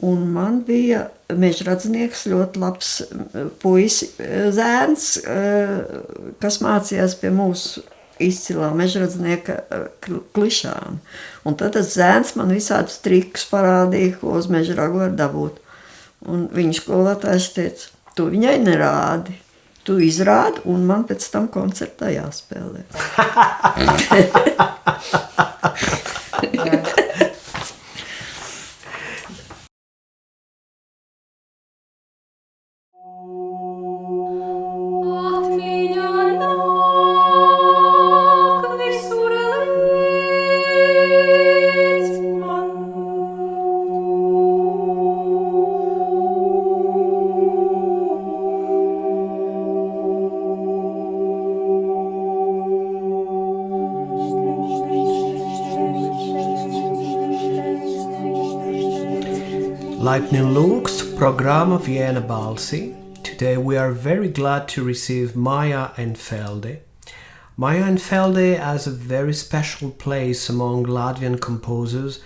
Un man bija mežradznieks, ļoti labs zēns, kas mācījās pie mūsu izcilā mežradznieka Klišāna. Un tad tas zēns man visādus trikus parādīja, ko uz mežragu var dabūt. Un viņa skolotājs teica, tu viņai nerādi, tu izrādi, un man pēc tam koncertā jāspēlē. Laipni lūgts programma Viena balsi. Today we are very glad to receive Maija Enfelde. Maija Enfelde has a very special place among Latvian composers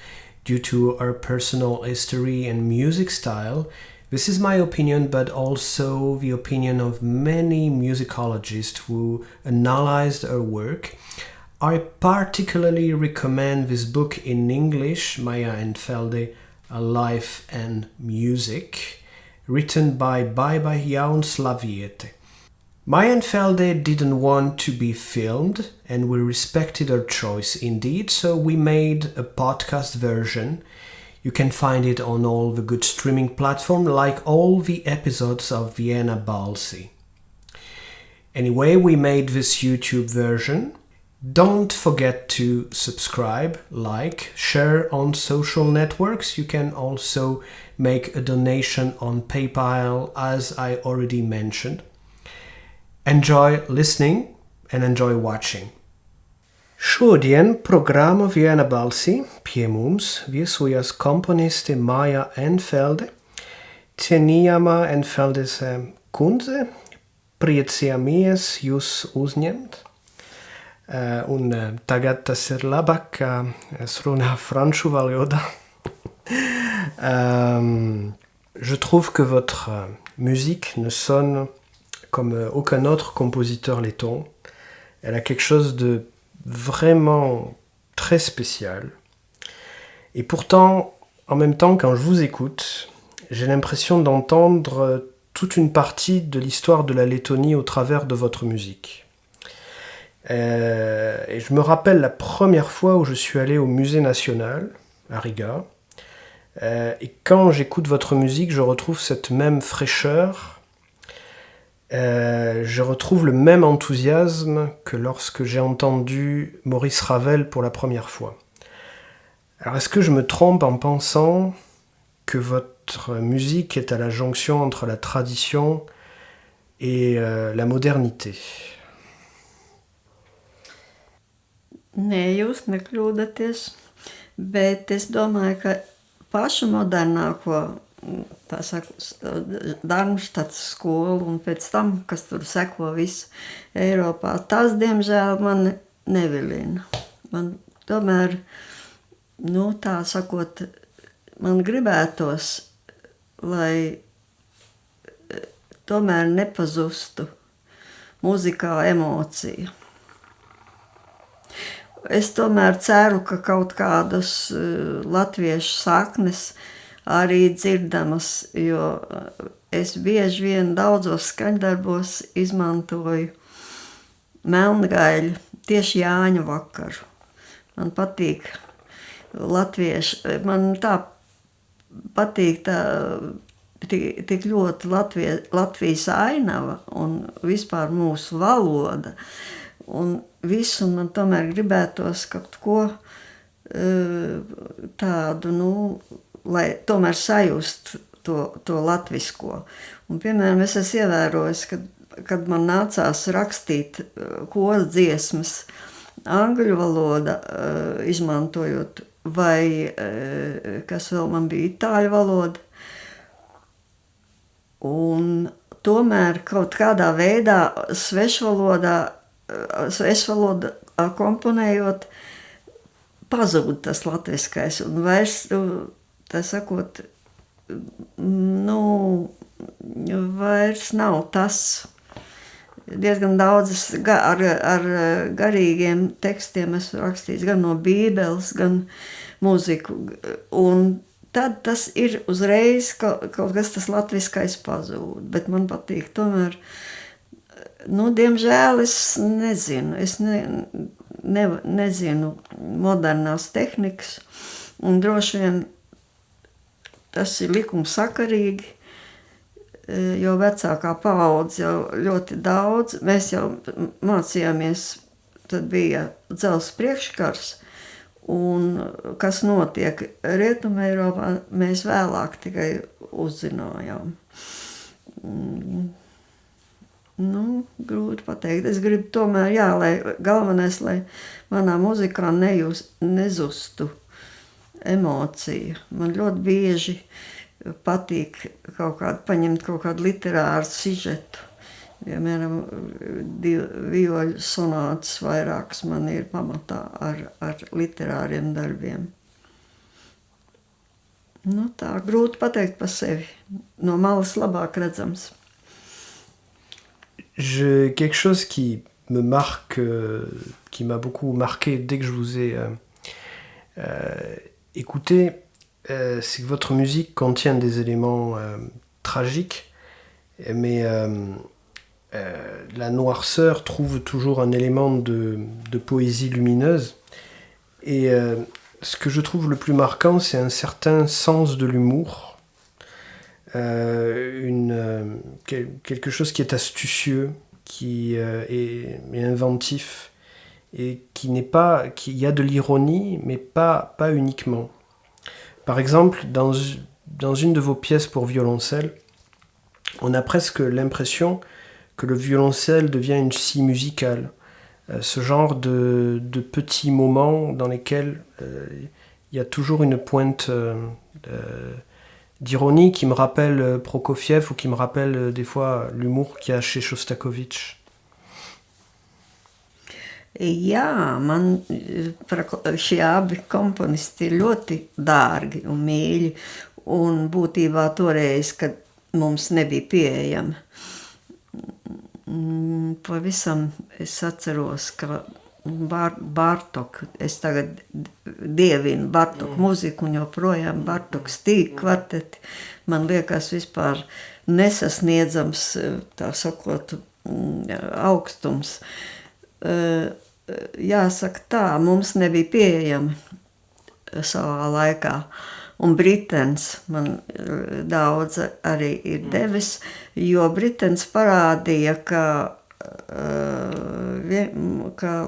due to her personal history and music style. This is my opinion, but also the opinion of many musicologists who analyzed her work. I particularly recommend this book in English, Maija Enfelde, A Life and Music, written by Baiba Jaunslaviete. Maija Enfelde didn't want to be filmed, and we respected her choice indeed, so we made a podcast version. You can find it on all the good streaming platforms, like all the episodes of Viena Balsi. Anyway, we made this YouTube version. Don't forget to subscribe, like, share on social networks. You can also make a donation on PayPal, as I already mentioned. Enjoy listening and enjoy watching. Šodien programma Viena balsi pie mums viesojas komponiste Maija Enfelde. Cienījamā Enfeldes kundze, priecājamies jūs uzņemt. Un tagad tas ir labāk, ka es runāju franču valodā. Je trouve que votre musique ne sonne comme aucun autre compositeur letton. Elle a quelque chose de vraiment très spécial. Et pourtant, en même temps, quand je vous écoute, j'ai l'impression d'entendre toute une partie de l'histoire de la Lettonie au travers de votre musique. Et je me rappelle la première fois où je suis allé au Musée national, à Riga. Et quand j'écoute votre musique, je retrouve cette même fraîcheur. Je retrouve le même enthousiasme que lorsque j'ai entendu Maurice Ravel pour la première fois. Alors est-ce que je me trompe en pensant que votre musique est à la jonction entre la tradition et la modernité? Nē, jūs nekļūdaties, bet es domāju, ka pašu modernāko, tā saka, Darmštats skolu un pēc tam, kas tur seko visu Eiropā, tas, diemžēl, man nevilina. Man tomēr, tā sakot, man gribētos, lai tomēr nepazustu muzikā emocija. Es tomēr ceru, ka kaut kādas latviešu saknes arī dzirdamas, jo es bieži vien daudzos skaņdarbos izmantoju melngaļu tieši Jāņu vakaru. Man patīk latviešu, man tā patīk tā tik ļoti Latvijas ainava un vispār mūsu valoda. Un visu man tomēr gribētos kaut ko tādu, lai tomēr sajust to latvisko. Un, piemēram, es esmu ievērojis, kad man nācās rakstīt kora dziesmas angļu valoda izmantojot, vai kas vēl man bija itāļu valoda. Un tomēr kaut kādā veidā svešvalodā komponējot, pazūd tas latviskais. Un vairs, tā sakot, vairs nav tas. Diezgan daudzas ar garīgiem tekstiem esmu rakstījis gan no Bībeles, gan mūziku. Un tad tas ir uzreiz kaut kas tas latviskais pazūd. Bet man patīk tomēr, diemžēl es nezinu. Es nezinu modernās tehnikas. Un droši vien tas ir likumsakarīgi, jo vecākā paudze jau ļoti daudz. Mēs jau mācījāmies, tad bija dzelzs priekškars, un kas notiek Rietumē Eiropā, mēs vēlāk tikai uzzinājām. Grūti pateikt. Es gribu tomēr, galvenais, lai manā muzikā nezustu emocija. Man ļoti bieži patīk paņemt kaut kādu literāru sižetu. Piemēram, vioļu sonātas vairākas man ir pamatā ar literāriem darbiem. Tā grūti pateikt par sevi. No malas labāk redzams. Quelque chose qui me marque, qui m'a beaucoup marqué dès que je vous ai écouté, c'est que votre musique contient des éléments tragiques, mais la noirceur trouve toujours un élément de poésie lumineuse. Et ce que je trouve le plus marquant, c'est un certain sens de l'humour, quelque chose qui est astucieux, qui est inventif, et qui y a de l'ironie, mais pas uniquement. Par exemple, dans une de vos pièces pour violoncelle, on a presque l'impression que le violoncelle devient une scie musicale. Ce genre de petits moments dans lesquels il y a toujours une pointe d'ironie qui me rappelle Prokofiev ou qui me rappelle des fois l'humour qu'il y a chez Shostakovich. Jā, man šie abi komponisti ir ļoti dārgi un mīļi, un būtībā toreiz, kad mums nebija pieejami. Pavisam es atceros, ka Bartoku, es tagad dievinu Bartoku muziku un joprojām Bartoku stīgu kvarteti, man liekas vispār nesasniedzams, tā sakot, augstums. Jāsaka tā, mums nebija pieejami savā laikā. Un Britens man daudz arī ir devis, jo Britens parādīja, ka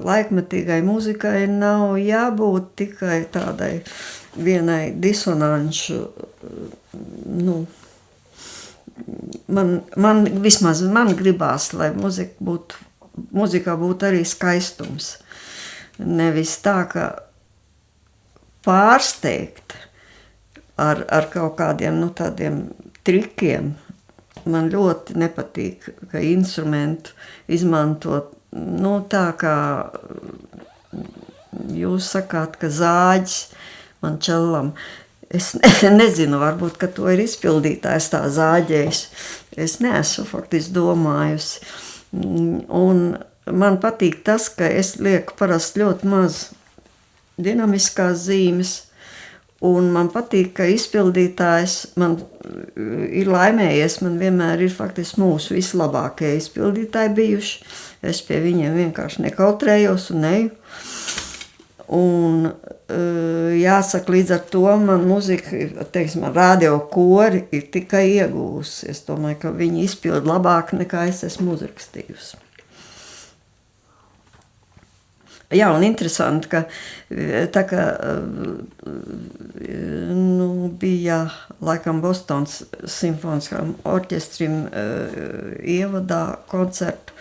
laikmetīgai muzikai nav jābūt tikai tādai vienai disonanšu, man gribās, lai mūzikā būtu arī skaistums. Nevis tā, ka pārsteigt ar kaut kādiem tādiem trikiem. Man ļoti nepatīk, ka instrumentu izmantot, tā kā jūs sakāt, ka zāģis man čellam. Es nezinu, varbūt, ka to ir izpildītājs tā zāģējis. Es neesmu faktiski domājusi. Un man patīk tas, ka es lieku parasti ļoti maz dinamiskās zīmes, un man patīk, ka izpildītājs man ir laimējies, man vienmēr ir faktiski mūsu vislabākie izpildītāji bijuši. Es pie viņiem vienkārši nekautrējos un neju. Un jāsaka, līdz ar to man muzika, teiksim, radio kori ir tikai iegūs. Es domāju, ka viņi izpild labāk nekā es esmu uzrakstījusi. Jā, un interesanti, ka tā kā bija laikam Bostonas simfoniskām orķestrim ievadā koncertu,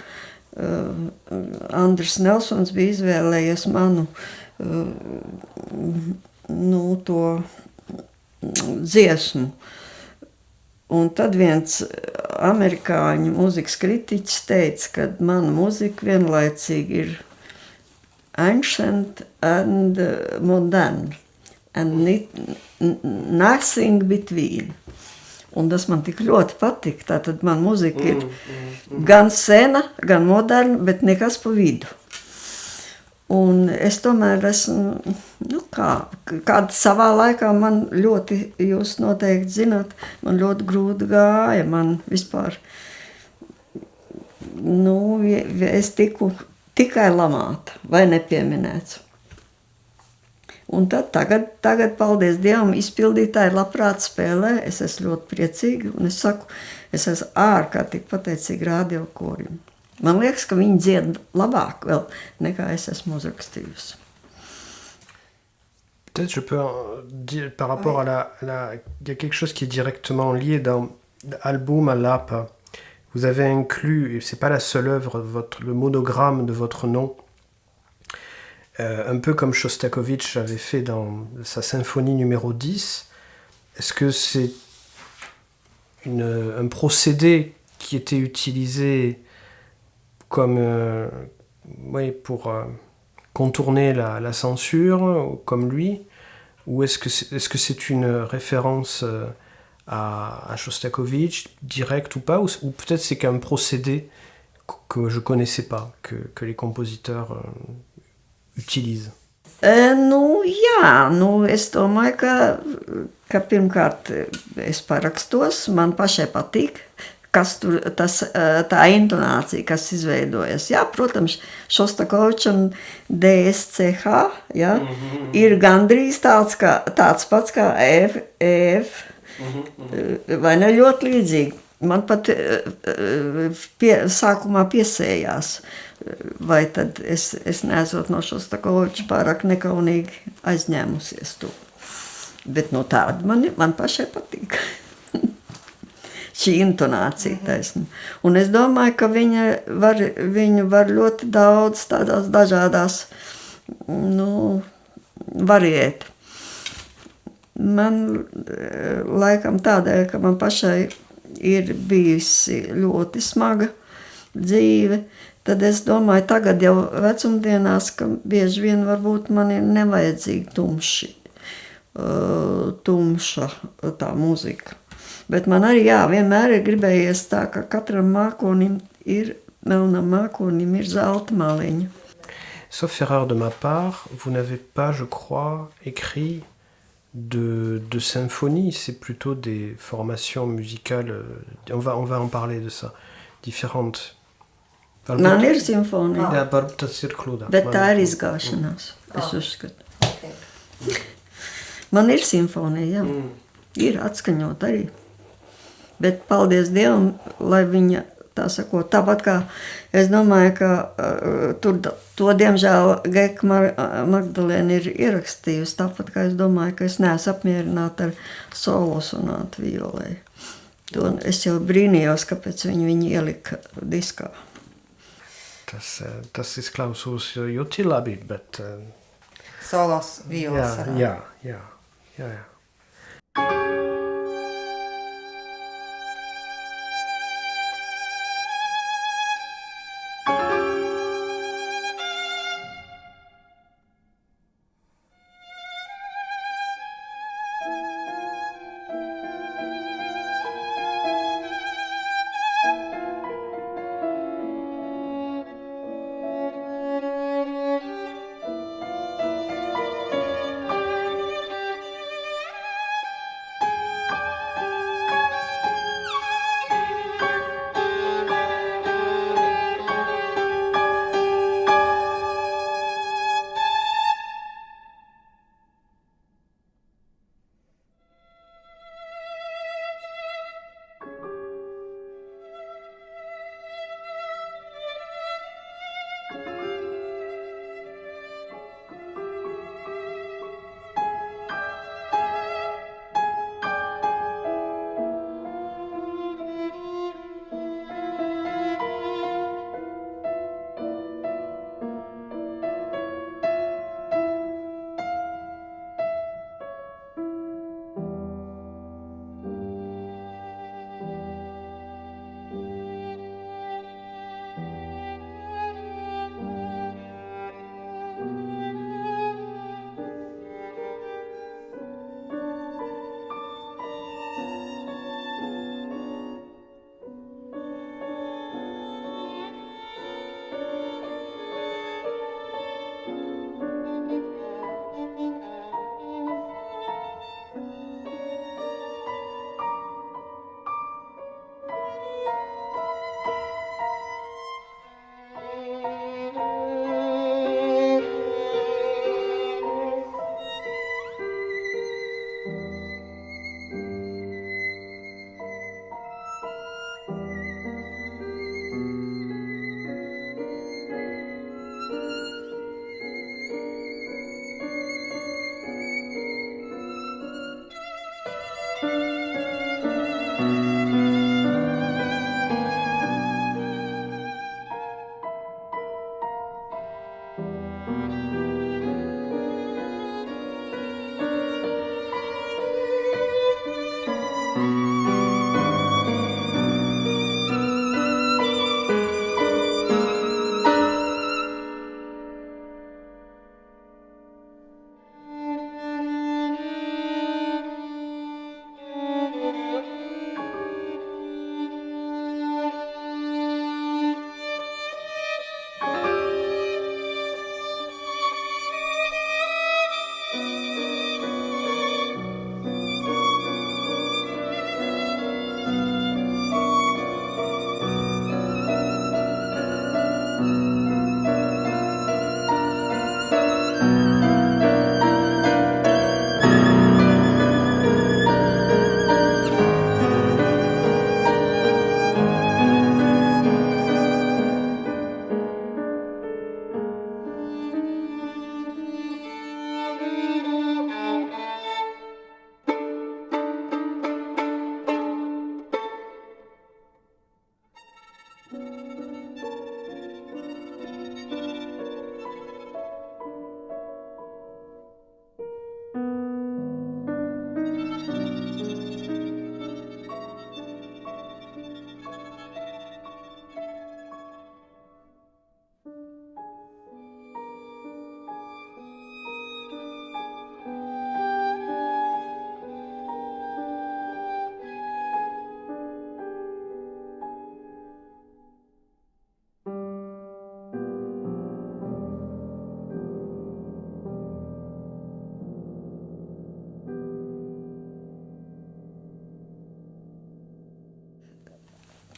Andris Nelsons bija izvēlējies manu to dziesmu. Un tad viens amerikāņu mūzikas kritiķis teica, ka mana mūzika vienlaicīgi ir ancient and modern and nothing between. Un tas man tik ļoti patīk. Tātad man muzika ir gan sena, gan moderna, bet nekas pa vidu. Un es tomēr esmu, kāda savā laikā man ļoti, jūs noteikti zināt, man ļoti grūti gāja, man vispār, es tiku tikai lamāta vai nepieminēts. Un tad tagad, paldies Dievam, izpildītāji labprāt spēlē, es esmu ļoti priecīga, un es saku, es esmu ārkārtīgi pateicīga radiokorim. Man liekas, ka viņi dzied labāk vēl, nekā es esmu uzrakstījusi. Peut-être je peux dire par rapport à il y a quelque chose qui est directement lié dans l'album à l'APA. Vous avez inclus, et c'est pas la seule œuvre, le monogramme de votre nom, un peu comme Shostakovich avait fait dans sa symphonie numéro 10. Est-ce que c'est un procédé qui était utilisé comme pour contourner la censure, comme lui, ou est-ce que c'est une référence à Shostakovich, direct ou pas, ou peut-être c'est qu'un procédé que je connaissais pas, que les compositeurs utilisent? Es domāju, ka pirmkārt es parakstos, man pašai patīk, kas tur, tā intonācija, kas izveidojas. Jā, protams, Šostakovičam DSCH, jā, ir gandrīz tāds pats kā EF, vai ne ļoti līdzīgi. Man pat sākumā piesējās, vai tad es neesot no Šostakoviča pārāk nekaunīgi aizņēmusies to. Bet no tāda man pašai patīk. Šī intonācija taisna. Un es domāju, ka viņu var ļoti daudz tādās dažādās, variēt. Man laikam tādēļ, ka man pašai ir bijusi ļoti smaga dzīve, tad es domāju, tagad jau vecumdienās, ka bieži vien varbūt man ir nevajadzīgi tumša tā muzika. Bet man arī, vienmēr ir gribējies tā, ka katram melnam mākonim ir zelta maliņa. Sauf erreur de ma part, vous n'avez pas, je crois, écrit de symphonie, c'est plutôt des formations musicales, on va en parler de ça, différentes. Man ir simfonija, Jā, varbūt tas ir klūdā. Bet tā ir izgāšanās, es uzskatu. Okay. Man ir simfonija, ir atskaņot arī. Bet paldies Dievam, lai viņa, tā sakot, tāpat kā es domāju, ka to diemžēl Geka Magdalēna ir ierakstījusi, tāpat kā es domāju, ka es neesmu apmierināta ar solo sonātu violē. To es jau brīnījos, kāpēc viņi ielika diskā. Tas izklausās ļoti labi, bet... Solos violas. Jā.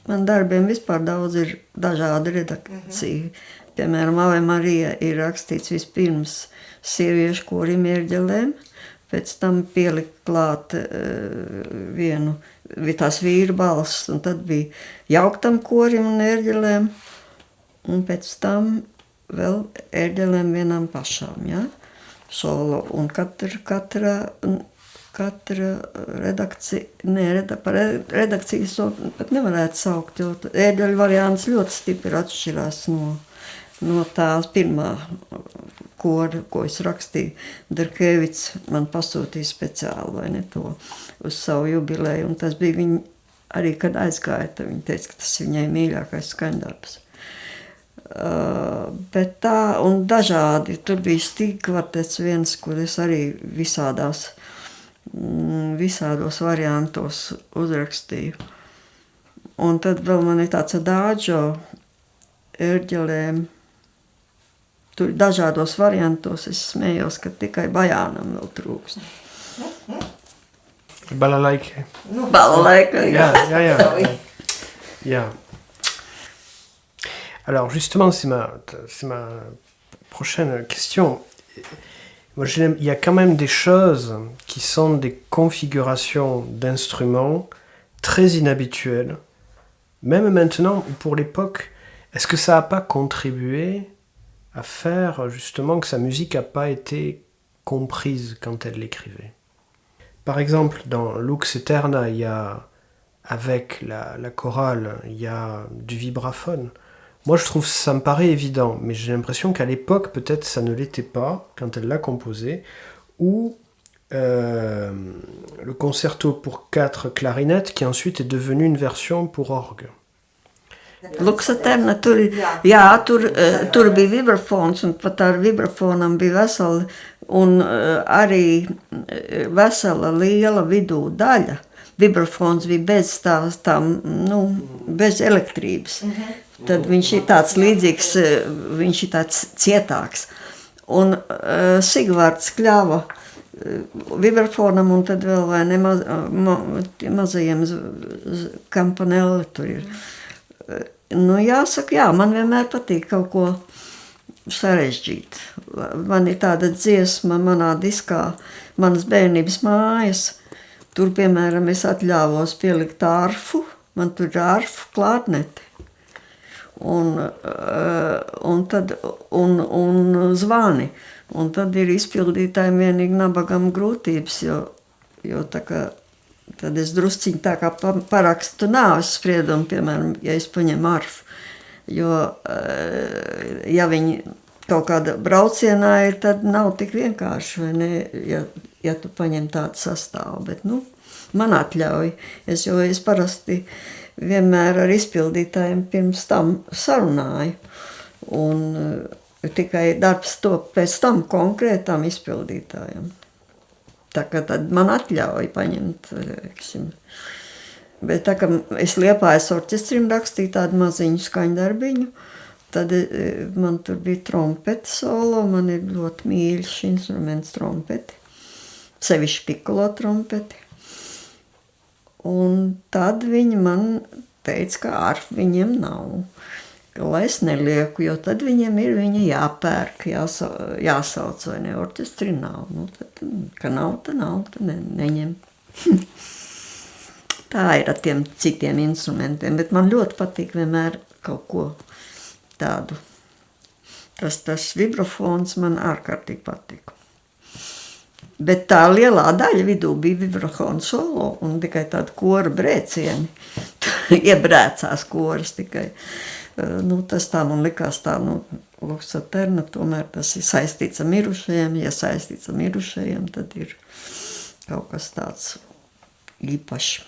Man darbiem vispār daudz ir dažādi redakcija. Piemēram, Ave Marija ir rakstīts vispirms sieviešu korim ērģelēm, pēc tam pielikt klāt tās vīru balss, un tad bija jauktam korim un ērģelēm, un pēc tam vēl ērģelēm vienām pašām, ja? Solo, un katra redakcija, par redakcijas to pat nevarētu saukt, jo ērģeļu variants ļoti stipri atšķirās no tās pirmā kora, ko es rakstīju. Darkevits man pasūtīja speciāli, vai ne, to uz savu jubileju, un tas bija viņa, arī kad aizgāja, viņa teica, ka tas ir viņai mīļākais skaņdarbs. Bet tā, un dažādi, tur bija stīgkvartets viens, kur es arī visādos variantos uzrakstīju. Un tad vēl man ir tāds adagio ērģelēm, tur dažādos variantos es smējos, ka tikai bajānam vēl trūkst. Balalaika. Balalaika, jā. Yeah. Alors justement, c'est ma prochaine question. Moi, il y a quand même des choses qui sont des configurations d'instruments très inhabituelles. Même maintenant, pour l'époque, est-ce que ça n'a pas contribué à faire justement que sa musique n'a pas été comprise quand elle l'écrivait? Par exemple, dans Lux Eterna, il y a, avec la chorale, il y a du vibraphone. Moi, je trouve ça me paraît évident, mais j'ai l'impression qu'à l'époque, peut-être ça ne l'était pas quand elle l'a composé, ou le concerto pour 4 clarinettes qui ensuite est devenu une version pour orgue. Lux Eterna, tur bija vibrafons, un pat ar vibrafonam bija vesela, un arī vesela liela vidū daļa. Vibrafons bija bez elektrības. Tad viņš ir tāds līdzīgs, viņš ir tāds cietāks. Un Sigvards kļāva vibrafonam, un tad vēl vai ne mazajiem kampanelli tur ir. Nu, jāsaka, jā, man vienmēr patīk kaut ko sarežģīt. Man ir tāda dziesma manā diskā, manas bērnības mājas. Tur, piemēram, es atļāvos pielikt ārfu, man tur ir ārfu klātneti. Un zvani. Un tad ir izpildītājiem vienīgi nabagam grūtības, jo tā kā tad es drusciņi tā kā parakstu nāves spriedumu, piemēram, ja es paņemu arfu. Jo, ja viņi kaut kāda braucienā ir, tad nav tik vienkārši, vai ne, ja tu paņem tādu sastāvu. Bet, man atļauj. Es parasti vienmēr ar izpildītājiem pirms tam sarunāju. Un tikai darbs top pēc tam konkrētām izpildītājiem. Tā kā tad man atļauj paņemt, teiksim. Bet tā kā es Liepājas orķestrim rakstīju tādu maziņu skaņdarbiņu, tad man tur bija trompeta solo, man ir ļoti mīļš instruments trompeti, sevišķi pikolo trompeti. Un tad viņi man teica, ka arfu viņiem nav. Lai es nelieku, jo tad viņiem ir viņa jāpērk, jāsauc, vai ne, orķestri nav. Tad, ka nav, tad neņem. Tā ir ar tiem citiem instrumentiem, bet man ļoti patīk vienmēr kaut ko tādu. Tas vibrafons man ārkārtīgi patīk. Bet tā lielā daļa vidū bija vibrafona solo un tikai tāda kora brēcieni. Iebrēcās koras tikai. Tas tā man likās tā, Lux Aeterna, tomēr tas ir saistīts ar mirušajiem. Ja saistīts ar mirušajiem, tad ir kaut kas tāds īpašs.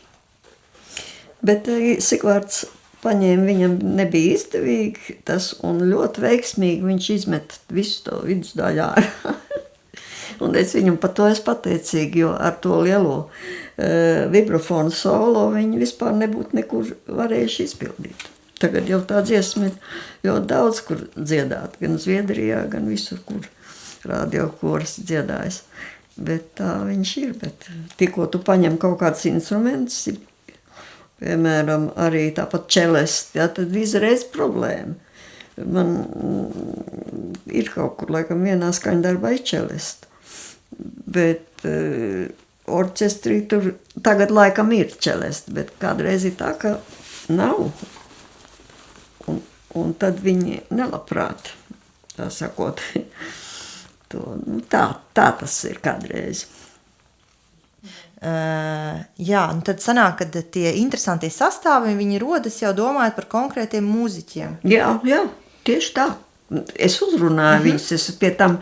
Bet Sigvards paņēma, viņam nebija izdevīgi tas, un ļoti veiksmīgi viņš izmet visu to vidusdaļu ārā. Un es viņam par to esmu pateicīgi, jo ar to lielo vibrafonu solo viņi vispār nebūtu nekur varējuši izpildīt. Tagad jau tā dziesma ir ļoti daudz, kur dziedāt, gan Zviedrijā, gan visur, kur radiokoris dziedājas. Bet tā viņš ir, bet tikko tu paņem kaut kāds instruments, piemēram, arī tāpat čelest, tad izreiz problēma. Man ir kaut kur, laikam, vienā skaņdarbā ir čelest. Bet orķestrī tur tagad laikam ir čelest, bet kādreiz ir tā, ka nav. Un tad viņi nelabprāt, tā sakot, tā tas ir kādreiz. Jā, un tad sanāk, ka tie interesantie sastāvi, viņi rodas jau domājot par konkrētiem mūziķiem. Jā, tieši tā. Es uzrunāju viņus, es pie tam,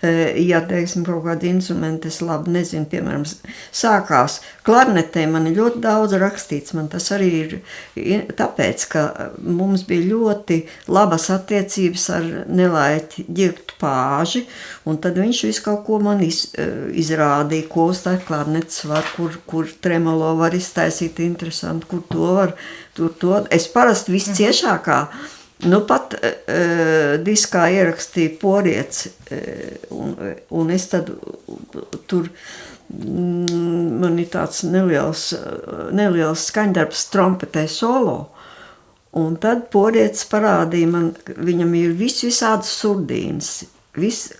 ja, teiksim, kaut kādi instrumenti, es labi nezinu, piemēram, sākās klarnetē, man ir ļoti daudz rakstīts, man tas arī ir tāpēc, ka mums bija ļoti labas attiecības ar Nelaiķi Ģirtu Pāži, un tad viņš visu kaut ko man izrādīja, ko uz tā klarnetes var, kur tremolo var iztaisīt interesanti, kur to var, to. Es parasti visciešākā, pat diskā ierakstīju Poriets, un es tad tur, man ir tāds neliels skaņdarbs trompetē solo, un tad Poriets parādīja man, viņam ir visādas surdīnas,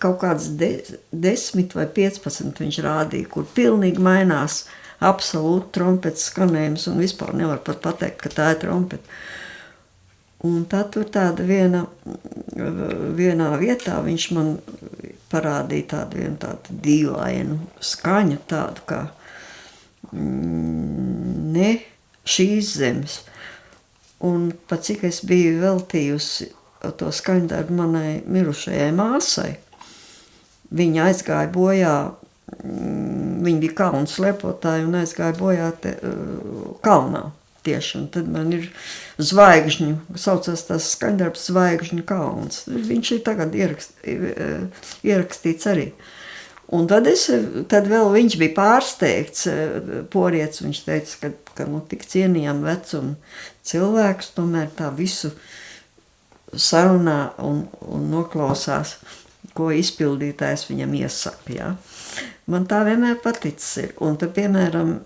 kaut kāds 10 vai 15 viņš rādīja, kur pilnīgi mainās absolūti trompetes skanējums, un vispār nevar pat pateikt, ka tā ir trompeta. Un tad tur tāda vienā vietā viņš man parādīja tādu dīvainu skaņu, tādu kā ne šīs zemes. Un pat cik es biju veltījusi to skaņdarbu manai mirušajai māsai, viņa aizgāja bojā, viņa bija kalnu slepotāja un aizgāja bojā kalnā. Tieši, un tad man ir zvaigžņu, saucās tas skaņdarbs Zvaigžņu kalns. Viņš ir tagad ierakstīts arī. Un tad vēl viņš bija pārsteigts, Poriets, viņš teica, ka tik cienījām vecumu cilvēkus, tomēr tā visu sarunā un noklausās, ko izpildītājs viņam iesaka, jā. Man tā vienmēr paticis ir. Un tad, piemēram,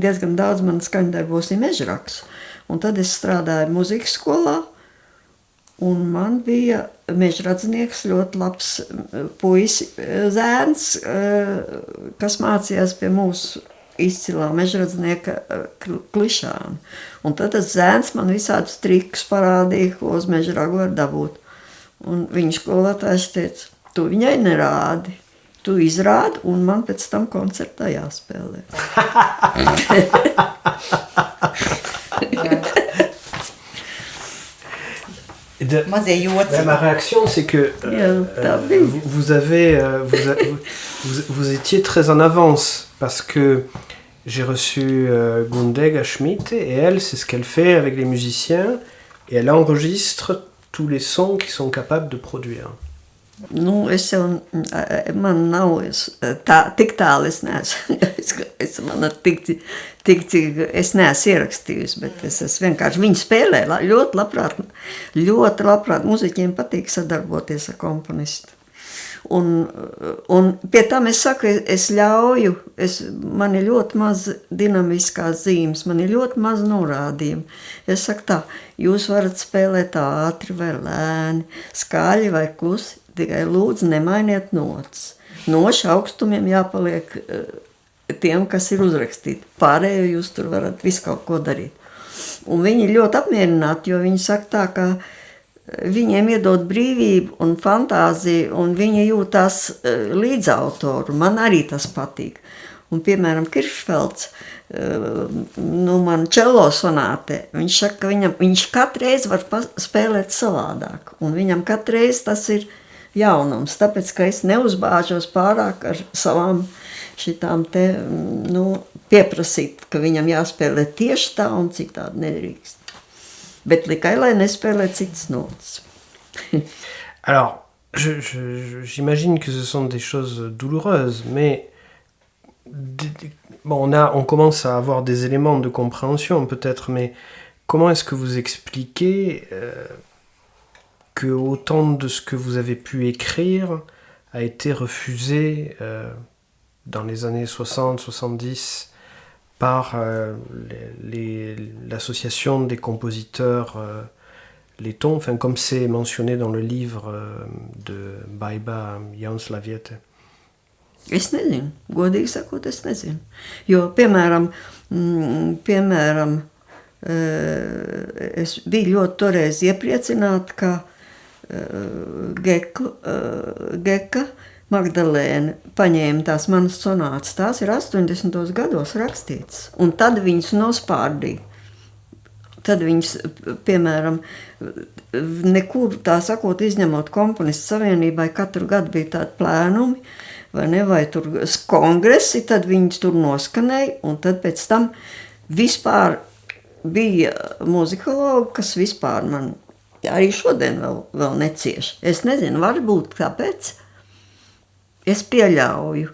diezgan daudz man skaņdarbos ir mežraks. Un tad es strādāju muzikas skolā, un man bija mežradznieks, ļoti labs puisi zēns, kas mācījās pie mūsu izcilā mežradznieka Klišāna. Un tad tas zēns man visādus trikus parādīja, ko uz mežragu var dabūt. Un viņa skolotājs teica, tu viņai nerādi. Tu izrādi, un man pēc tam koncertā jāspēlē. Mazie joci. Ma réaction, c'est que vous étiez très en avance parce que j'ai reçu Gundega Schmidt et elle, c'est ce qu'elle fait avec les musiciens et elle enregistre tous les sons qu'ils sont capables de produire. Nu, man nav tik tālu, es neesmu ierakstījusi, bet es vienkārši viņu spēlēju ļoti labprāt. Muziķiem patīk sadarboties ar komponistu. Un pie tam es saku, es ļauju, man ir ļoti maz dinamiskās zīmes, man ir ļoti maz norādījumu. Es saku tā, jūs varat spēlēt ātri vai lēni, skaļi vai klusi, tikai lūdzu nemainiet notas. Nošu augstumiem jāpaliek tiem, kas ir uzrakstīti. Pārējo jūs tur varat visu kaut ko darīt. Un viņi ir ļoti apmierināti, jo viņi saka tā, ka viņiem iedod brīvību un fantāziju, un viņi jūtās līdzautoru. Man arī tas patīk. Un, piemēram, Kiršfelds, man čelo sonātē, viņš saka, ka viņš katru reizi var spēlēt savādāk. Un viņam katru reizi tas ir jaunums, tāpēc, ka es neuzbāžos pārāk ar savām šitām te, pieprasīt, ka viņam jāspēlē tieši tā un citādi nedrīkst. Bet tikai, lai nespēlē citas notas. Alors, j'imagine que ce sont des choses douloureuses, mais on commence à avoir des éléments de compréhension peut-être, mais comment est-ce que vous expliquez que autant de ce que vous avez pu écrire a été refusé dans les années 60-70 par l'association des compositeurs lettons, enfin, comme c'est mentionné dans le livre de Baiba Jaunslaviete? Es nezinu, godīgi sakot, es nezinu. Jo, piemēram, es biju ļoti toreiz iepriecināta, ka Geka Magdalēna paņēma tās manas sonātas. Tās ir 80. gados rakstītas. Un tad viņas nospārdīja. Tad viņas, piemēram, nekur tā sakot, izņemot komponistu savienībai, katru gadu bija tādi plēnumi, vai tur kongresi, tad viņas tur noskanēja, un tad pēc tam vispār bija muzikologi, kas vispār man arī šodien vēl necieš. Es nezinu, varbūt kāpēc. Es pieļauju,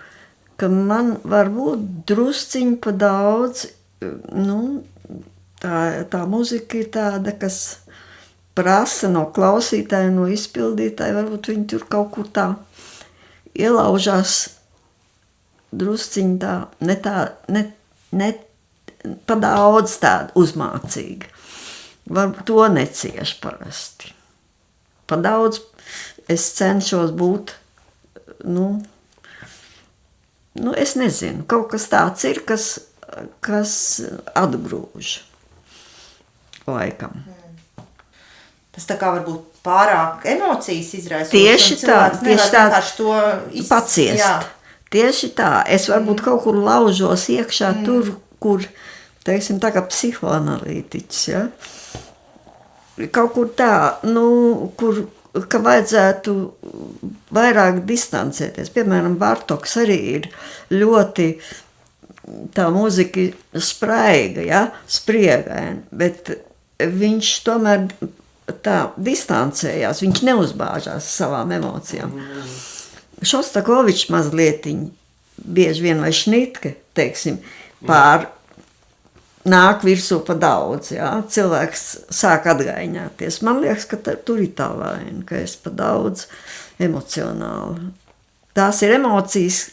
ka man varbūt drusciņ pa daudz, tā muzika ir tāda, kas prasa no klausītāja, no izpildītāja, varbūt viņi tur kaut kur tā ielaužās drusciņ tā, ne pa daudz tāda uzmācīga. Varbūt to necieš parasti. Pa daudz es cenšos būt, es nezinu, kaut kas tāds ir, kas atgrūž laikam. Tas tā kā varbūt pārāk emocijas izraisa. Tieši tā, paciest. Jā. Tieši tā, es varbūt kaut kur laužos iekšā tur, kur, teiksim, tā kā psihoanalītiķis, ja? Kaut kur tā, ka vajadzētu vairāk distancēties. Piemēram, Bartoks arī ir ļoti tā muzika spraiga, ja? Spriegaina, bet viņš tomēr tā distancējās, viņš neuzbāžās savām emocijām. Šostakovičs mazlietiņ, bieži vien vai Šnitke, teiksim, nāk virsū pa daudz, jā. Cilvēks sāk atgaiņāties. Man liekas, ka tur ir tā vaina, ka es pa daudz emocionāli. Tās ir emocijas.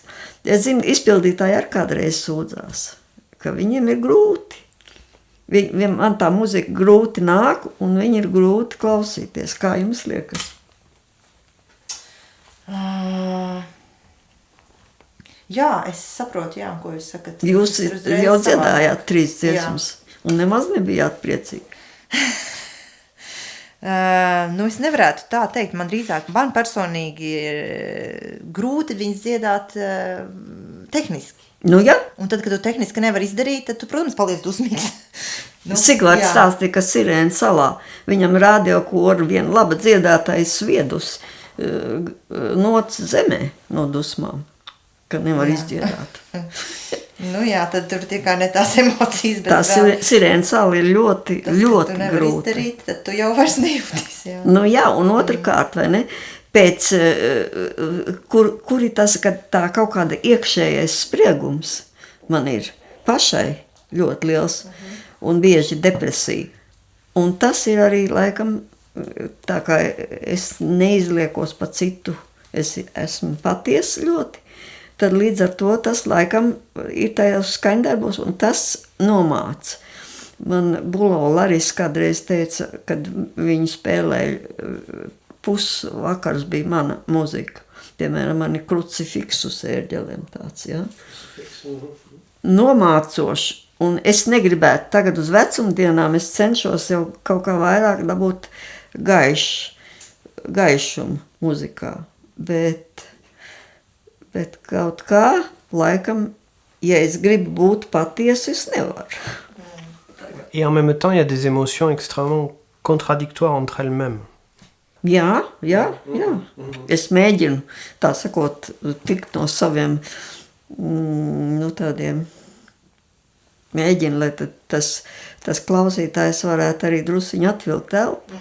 Es zinu, izpildītāji ar kādreiz sūdzās, ka viņiem ir grūti. Man tā muzika grūti nāk, un viņi ir grūti klausīties. Kā jums liekas? Jā, es saprotu, ko jūs sakat. Jūs jau dziedājāt 3 dziesmas, un nemaz nebijāt priecīgi. Nu, es nevarētu tā teikt. Man drīzāk, man personīgi ir grūti viņas dziedāt tehniski. Nu, ja? Un tad, kad tu tehniski nevari izdarīt, tad tu, protams, paliec dusmīgs. Sigvards stāstīja, ka Sirēna salā viņam radiokoru viena laba dziedātāja sviedus nots zemē no dusmām, ka nevar izdziedāt. Nu jā, tad tur tikai ne tās emocijas, bet tā Sirēna sala ir ļoti, tas, ļoti tu nevar grūti. Izdarīt, tad tu jau vairs nejūties. Jā. Nu jā, un otrkārt, vai ne, pēc, kur ir tas, ka tā kaut kāda iekšējais spriegums man ir pašai ļoti liels un bieži depresija. Un tas ir arī, laikam, tā kā es neizliekos pa citu, es esmu patiesa ļoti, tad līdz ar to tas laikam ir tajos skaņdarbos un tas nomāca. Man Bulo Laris kādreiz teica, kad viņi spēlēja pusvakars bija mana muzika. Piemēram, man ir krucifiksus ērģeliem tāds, jā. Nomācoši. Un es negribētu tagad uz vecumdienām, es cenšos jau kaut kā vairāk dabūt gaišumu muzikā. Bet kaut kā, laikam, ja es gribu būt patiesa, es nevaru. Et en même temps, il y a des émotions extrêmement contradictoires entre elles-mêmes. Jā. Es mēģinu, tā sakot, tikt no saviem, tādiem, mēģinu, lai tas klausītājs varētu arī drusiņu atvilkt telpu.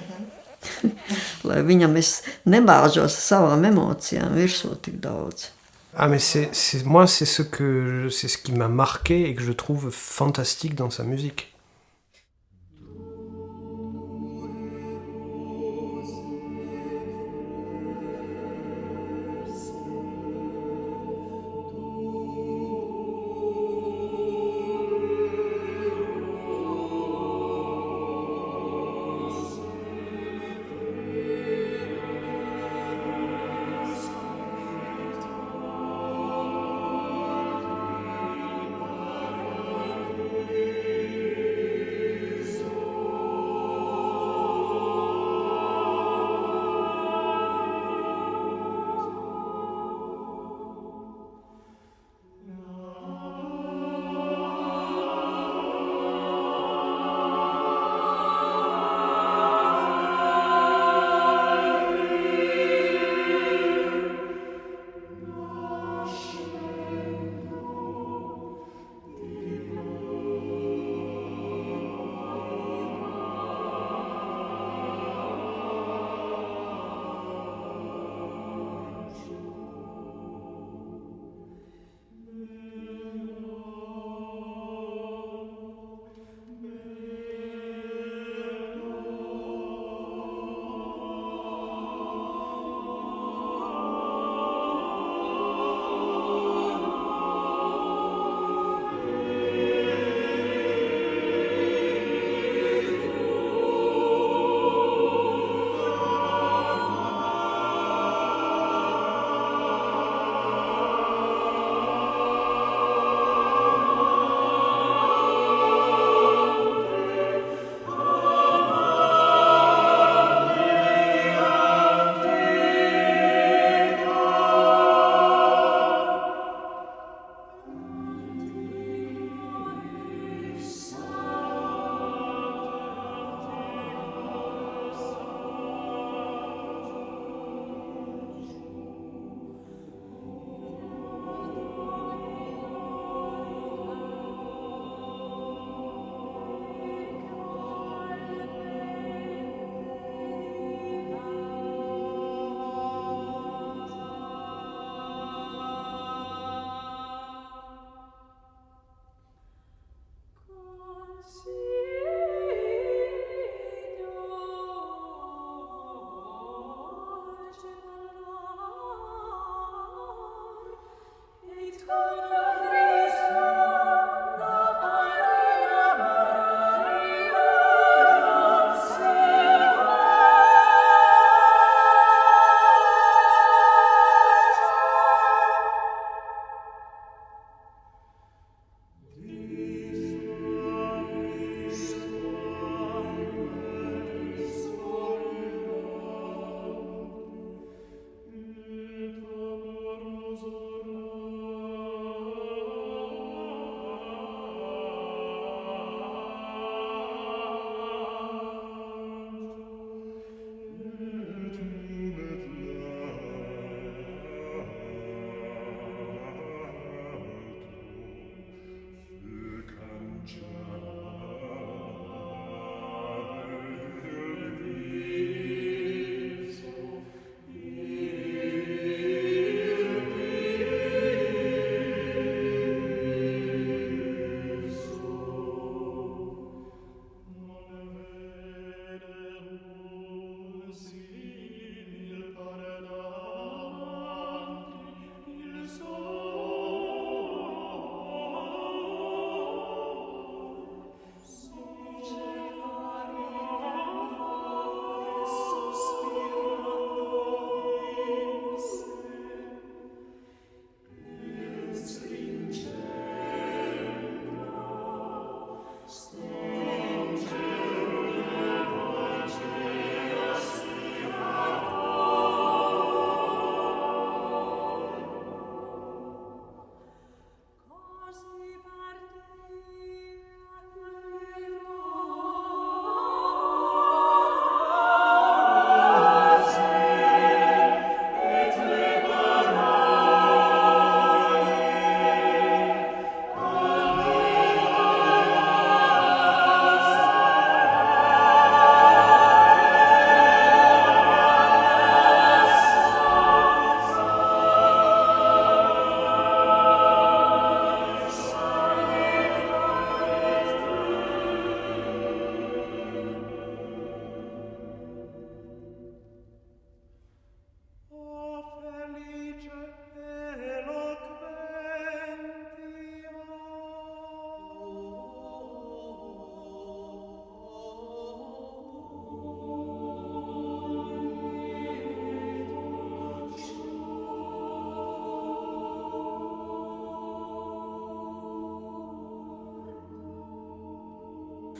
Lai viņam es nebāžos savām emocijām virsū tik daudz. Ah mais moi c'est ce qui m'a marqué et que je trouve fantastique dans sa musique.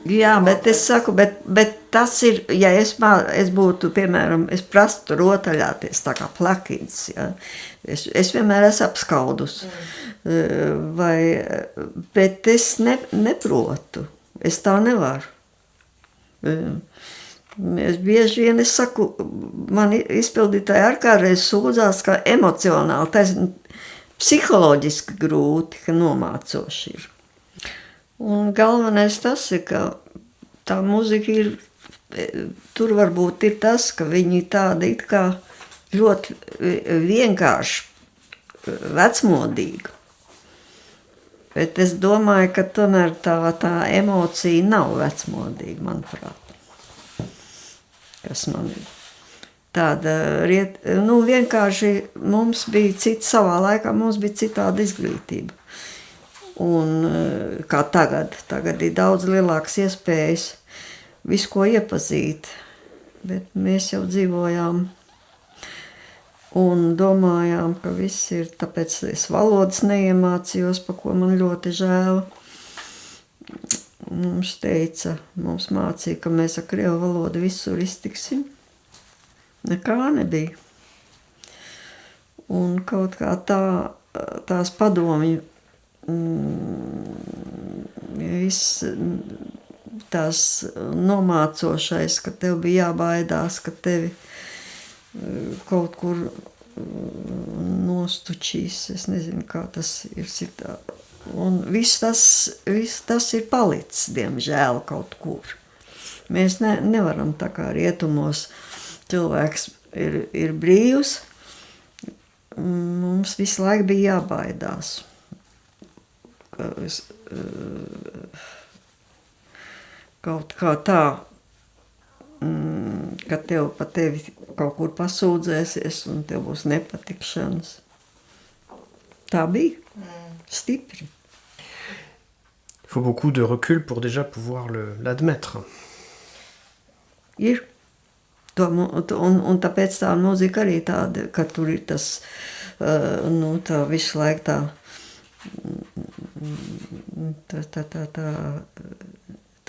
Jā, bet es saku, bet tas ir, ja es būtu, piemēram, es prastu rotaļāties tā kā plakīts, ja? Es vienmēr esmu apskaudus, bet es neprotu, es tā nevaru. Es bieži vien, es saku, man izpildītāji ārkārreiz sūdzās, ka emocionāli, tas psiholoģiski grūti, ka nomācoši ir. Un galvenais tas ir, ka tā muzika ir, tur varbūt ir tas, ka viņi tāda it kā ļoti vienkārši vecmodīga. Bet es domāju, ka tomēr tā emocija nav vecmodīga, manuprāt. Kas man ir tāda, vienkārši mums bija savā laikā mums bija citāda izglītība. Un kā tagad ir daudz lielākas iespējas visu ko iepazīt, bet mēs jau dzīvojām un domājām, ka viss ir, tāpēc es valodas neiemācījos, pa ko man ļoti žēl. Mums mācīja, ka mēs ar krievu valodu visur iztiksim. Nekā nebija. Un kaut kā tās padomju viss tās nomācošais, ka tev bija jābaidās, ka tevi kaut kur nostučīs, es nezinu, kā tas ir citā. Un viss tas ir palicis, diemžēl, kaut kur. Mēs nevaram tā kā rietumos, cilvēks ir brīvs, mums visu laiku bija jābaidās. Kaut kā tā, ka pa tevi kaut kur pasūdzēsies un tev būs nepatikšanas. Tā bija stipri. Il faut beaucoup de recul pour déjà pouvoir l'admettre. Ir. Un tāpēc tā mūzika arī tāda, ka tur ir tas, tā visu laiku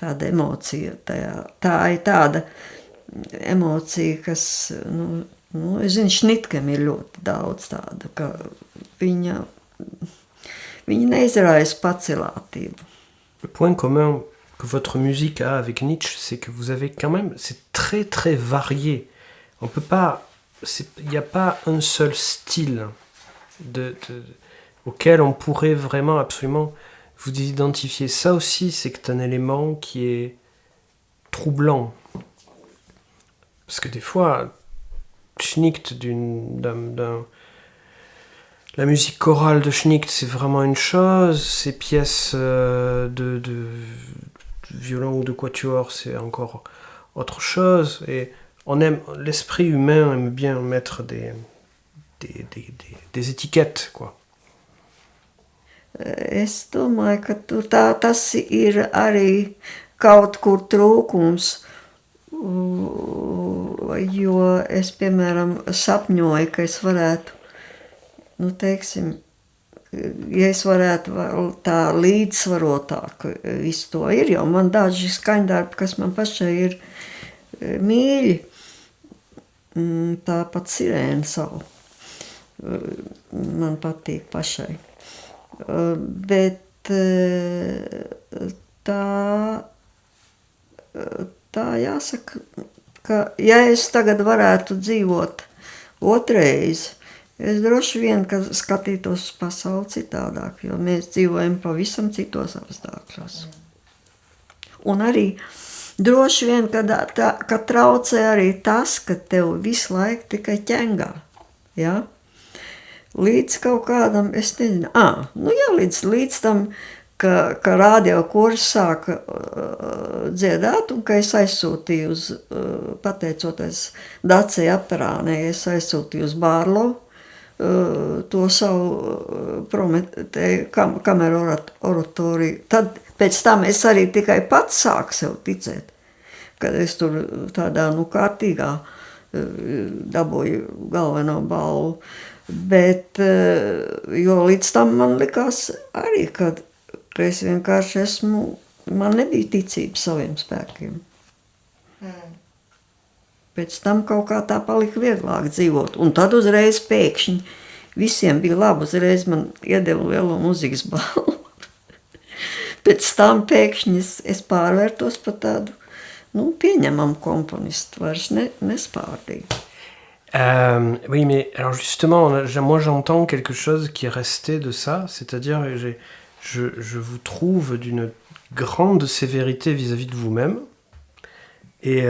tāda emocija, tā ir tāda emocija, kas, es zinu, Šnitkem ir ļoti daudz tāda, ka viņa neizraisa pacilātību. Le point commun que votre musique a avec Nietzsche, c'est que vous avez quand même, c'est très très varié. On peut pas, il n'y a pas un seul style auquel on pourrait vraiment absolument vous identifier. Ça aussi, c'est un élément qui est troublant. Parce que des fois, Schnitt la musique chorale de Schnitt, c'est vraiment une chose. Ces pièces de violon ou de quatuor, c'est encore autre chose. Et l'esprit humain aime bien mettre des étiquettes, quoi. Es domāju, ka tas ir arī kaut kur trūkums, jo es, piemēram, sapņoju, ka es varētu, ja es varētu vēl tā līdzsvarotāk visu to ir, jo man daži skaņdarbi, kas man pašai ir mīļi, tāpat Sirēna savu, man patīk pašai. Bet tā jāsaka, ka ja es tagad varētu dzīvot otrais, es droši vien, ka skatītos uz pasauli citādāk, jo mēs dzīvojam pavisam citos apstākļos. Un arī droši vien, ka traucē arī tas, ka tev visu laiku tikai ķengā, ja? Līdz kaut kādam, es nezinu, līdz tam, ka radio kurs sāka dziedāt, un ka es aizsūtīju pateicoties Dacei Apperānei, es aizsūtīju uz Bārlovu to savu kameru oratoriju. Tad pēc tam es arī tikai pats sāku sev ticēt, kad es tur tādā, kārtīgā dabūju galveno balvu. Bet, jo līdz tam man likās arī, ka es vienkārši esmu man nebija ticība saviem spēkiem. Pēc tam kaut kā tā palika vieglāk dzīvot. Un tad uzreiz pēkšņi visiem bija labi. Uzreiz man iedeva lielo mūzikas balvu. Pēc tam pēkšņi es pārvērtos par tādu pieņemamu komponistu. Vairs nespārdīju. Oui, mais alors justement, moi j'entends quelque chose qui est resté de ça, c'est-à-dire je vous trouve d'une grande sévérité vis-à-vis de vous-même. Et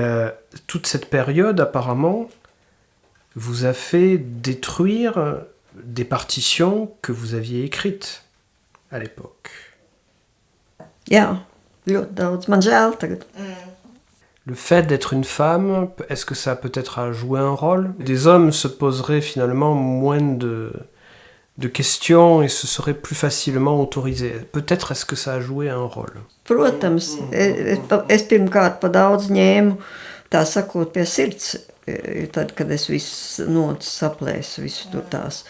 toute cette période, apparemment, vous a fait détruire des partitions que vous aviez écrites à l'époque. Jā, ļoti daudz. Man žēl tagad. Le fait d'être une femme, est-ce que ça peut-être a joué un rôle? Des hommes se poseraient finalement moins de questions et se seraient plus facilement autorisés. Peut-être est-ce que ça a joué un rôle? Protams, es pirmkārt pa daudz ņēmu, tā sakot, pie sirds, tad, kad es visu notis saplēsu, visu tur tās.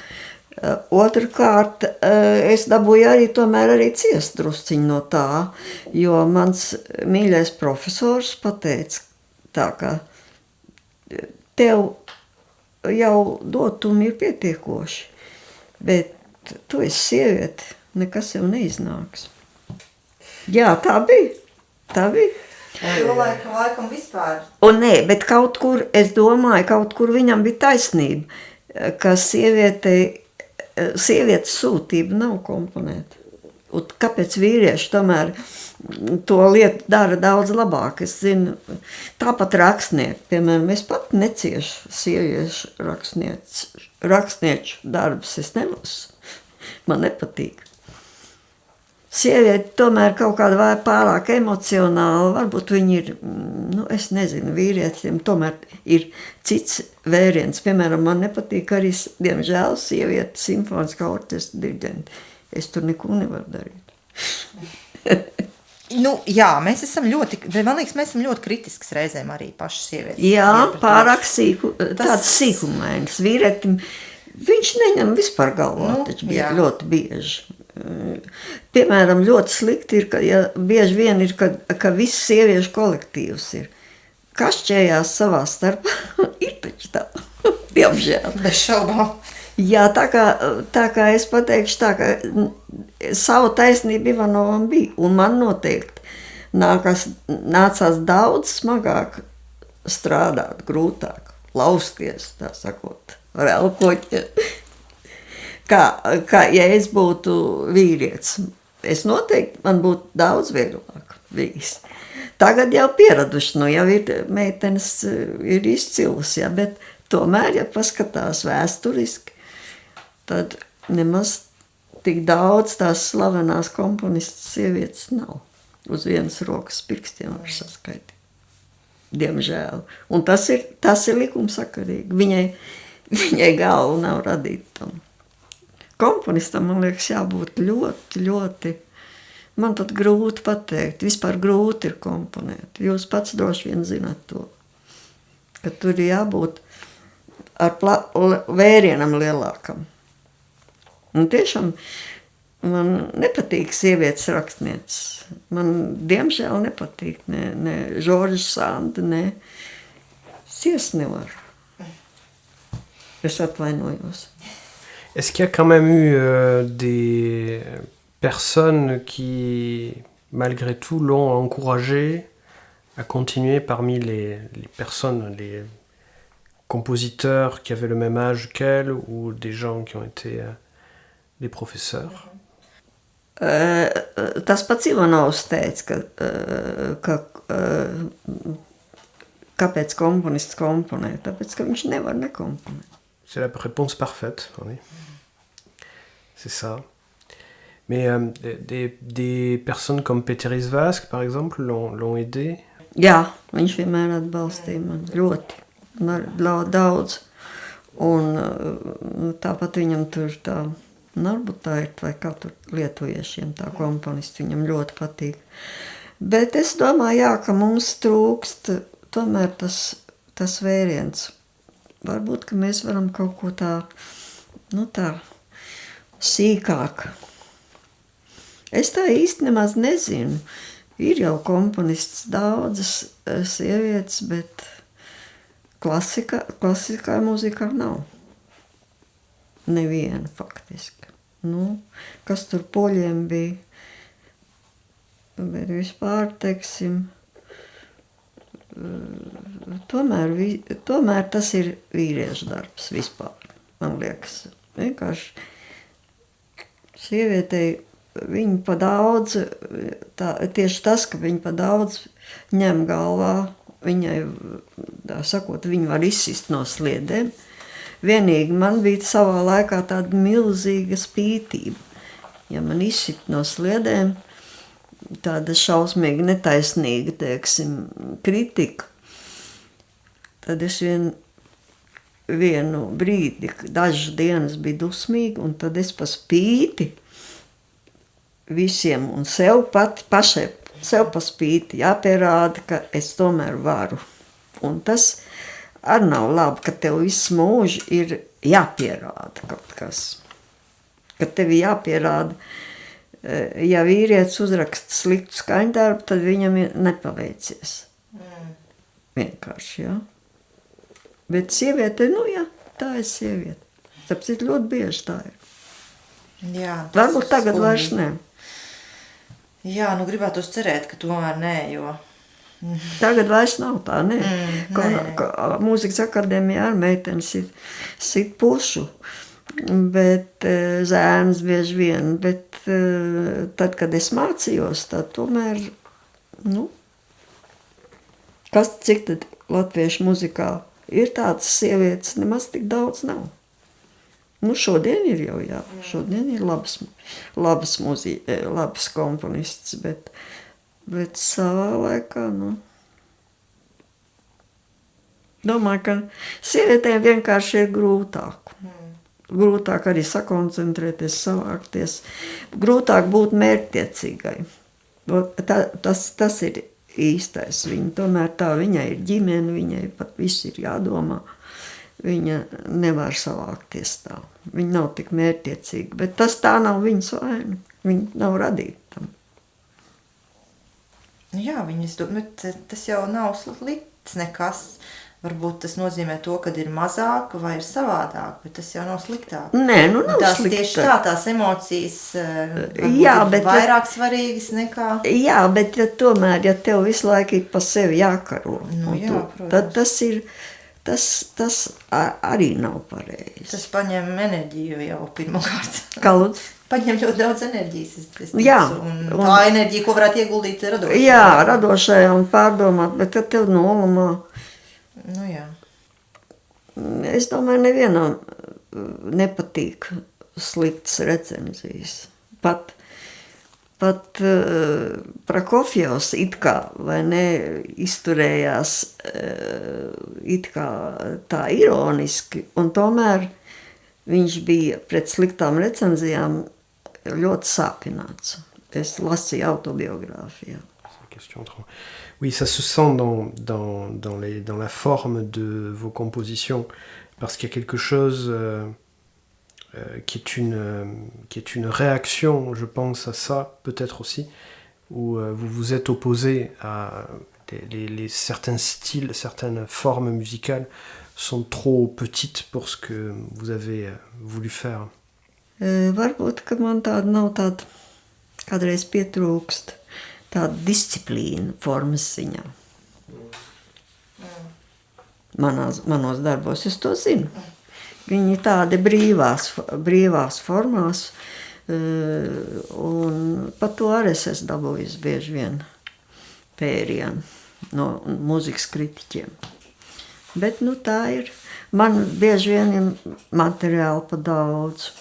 Otrkārt, es dabūju arī ciest drusciņu no tā, jo mans mīļais profesors pateica tā, ka tev jau dotumu ir pietiekoši, bet tu esi sieviete, nekas jau neiznāks. Jā, tā bija. Tā bija. Jo laikam vispār. Un nē, bet kaut kur, es domāju, kaut kur viņam bija taisnība, ka sievietes sūtība nav komponēta. Un kāpēc vīrieši tomēr to lietu dara daudz labāk? Es zinu, tāpat rakstnieki, piemēram, es pat neciešu sieviešu rakstnieču darbus, es nelasu. Man nepatīk. Sievieti tomēr kaut kāda vai pārāk emocionāla, varbūt viņi ir, es nezinu, vīrietiem tomēr ir cits vēriens. Piemēram, man nepatīk arī, diemžēl, sievieti simfoniskā orķestra diriģenti. Es tur neko nevaru darīt. Jā, man liekas, mēs esam ļoti kritisks reizēm arī paši sievietes. Jā, pārāk tāds sīkumainis. Vīrietim, viņš neņem vispār galvā, taču ļoti bieži. Piemēram, ļoti slikti ir, bieži vien ir, ka viss sieviešu kolektīvs ir. Kašķējās savā starpā, ir taču tā, diemžēl. Bez šaubām. Jā, tā kā es pateikšu tā, ka savu taisnību Ivanovam bija, un man noteikti nācās daudz smagāk strādāt, grūtāk, lausties, tā sakot, relkoķi. Kā ja es būtu vīrietis, es noteikti, man būtu daudz vieglāk bijis. Tagad jau pieraduši, jau ir meitenes ir izcilus, bet tomēr, ja paskatās vēsturiski, tad nemaz tik daudz tās slavenās komponistas sievietes nav. Uz vienas rokas pirkstiem var saskaitīt. Diemžēl. Un tas ir likumsakarīgi. Viņai galva nav radīta tam. Komponistam, man liekas, jābūt ļoti, ļoti, man pat grūti pateikt, vispār grūti ir komponēt. Jūs pats droši vien zināt to, ka tur ir jābūt ar vērienam lielākam. Un tiešām man nepatīk sievietes rakstnieces. Man diemžēl nepatīk ne Žorža Sanda, ne Sies nevar. Es atvainojos. Est-ce qu'il y a quand même eu des personnes qui, malgré tout, l'ont encouragé à continuer parmi les personnes, les compositeurs qui avaient le même âge qu'elle ou des gens qui ont été des professeurs? Tas pats Ivanovs teica, kāpēc komponists komponē? Tāpēc, ka viņš nevar nekomponēt. C'est la réponse parfaite, oui. C'est ça. Mais des personnes comme Pēteris Vasks, par exemple, l'ont aidé? Jā, viņš vienmēr atbalstīja man ļoti daudz. Un tāpat viņam tur tā Narbutārt vai kā tur lietuviešiem tā komponisti, viņam ļoti patīk. Bet es domāju, jā, ka mums trūkst tomēr tas vēriens. Varbūt, ka mēs varam kaut ko tā sīkāk. Es tā īsti nemaz nezinu. Ir jau komponists daudzas sievietes, bet klasiskā mūzikā nav. Neviena faktiski. Nu, kas tur poļiem bija? Bet vispār, teiksim, tomēr tas ir vīriešu darbs vispār, man liekas. Vienkārši sievietei viņa pa daudz, tieši tas, ka viņa pa daudz ņem galvā, viņai, tā sakot, viņa var izsist no sliedēm. Vienīgi man bija savā laikā tāda milzīga spītība. Ja man izsit no sliedēm, tāda šausmīga, netaisnīga, teiksim, kritika, tad es vienu brīdi, dažas dienas biju dusmīga, un tad es pa spīti visiem un sev pašai, sev pa spīti jāpierāda, ka es tomēr varu. Un tas arī nav labi, ka tev visu mūžu ir jāpierāda kaut kas. Ka tev jāpierāda, ja vīrietis uzraksta sliktu skaņdarbu, tad viņam ir nepaveicies. Vienkārši, jā. Bet sieviete, nu jā, tā ir sieviete. Tāpēc ļoti bieži tā ir. Jā, varbūt tagad skumji. Vairs ne. Jā, nu gribētu cerēt, ka tomēr nē, jo... Tagad vairs nav tā, ne? nē. Mūzikas akadēmijā ar meitenes sit pušu, bet zēns bieži vien, bet tad, kad es mācījos, tad tomēr, nu, cik tad latviešu muzikā ir tādas sievietes, nemaz tik daudz nav. Nu, šodien ir jau, jā, šodien ir labas komponists, bet savā laikā, nu, domāju, ka sievietēm vienkārši ir grūtāk. Grūtāk arī sakoncentrēties, savākties, grūtāk būt mērķtiecīgai. Tas ir īstais. Tomēr tā viņai ir ģimene, viņai pat viss ir jādomā. Viņa nevar savākties tā. Viņa nav tik mērķtiecīga, bet tā nav viņas vaina. Viņa nav radīta tam. Jā, bet tas jau nav slikts nekas. Varbūt tas nozīmē to, ka ir mazāk vai ir savādāk, bet tas jau nav sliktāk. Nē, nu nav sliktāk. Tieši tās emocijas jā, ir vairāk svarīgas nekā... Jā, bet tomēr, ja tev visu laiku ir pa sevi jākaro, nu, jā, tad tas arī nav pareizi. Tas paņem enerģiju jau pirmkārt. Kā lūdzu? Paņem ļoti daudz enerģijas. Jā. Un tā enerģija, ko varētu ieguldīt radošajā. Jā, radošajā un pārdomāt, bet tad tev nolumā. Nu jā. Es domāju, nevienam nepatīk sliktas recenzijas. Pat Prokofjevs it kā, vai ne, izturējās it kā tā ironiski, un tomēr viņš bija pret sliktām recenzijām ļoti sāpināts. Es lasīju autobiogrāfijā. Oui, ça se sent dans la forme de vos compositions, parce qu'il y a quelque chose qui est une réaction, je pense à ça, peut-être aussi, où vous vous êtes opposé à certains styles, certaines formes musicales sont trop petites pour ce que vous avez voulu faire. Varbūt, ka man tāda nav tāda, kādreiz pietrūkst. Tāda disciplīna formas ziņā. Manos darbos es to zinu. Viņi tādi brīvās formās, un par to arī es esmu dabūjis bieži vien pērienu no mūzikas kritiķiem. Bet nu tā ir. Man bieži vien ir materiāli pa daudz.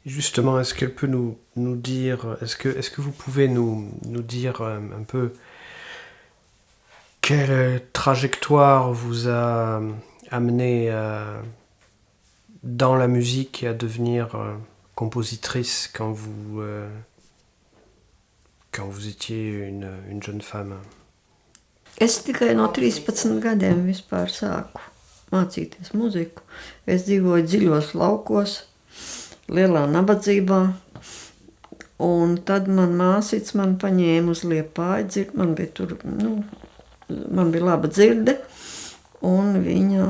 Justement, est-ce qu'elle peut nous dire, est-ce que vous pouvez nous dire un peu quelle trajectoire vous a amené dans la musique et à devenir compositrice quand vous étiez une jeune femme? Es tikai no 13 gadiem vispār sāku mācīties muziku. Es dzīvoju dziļos laukos, lielā nabadzībā, un tad man māsīca man paņēma uz Liepāju dzird. Man bija tur, man bija laba dzirde, un viņa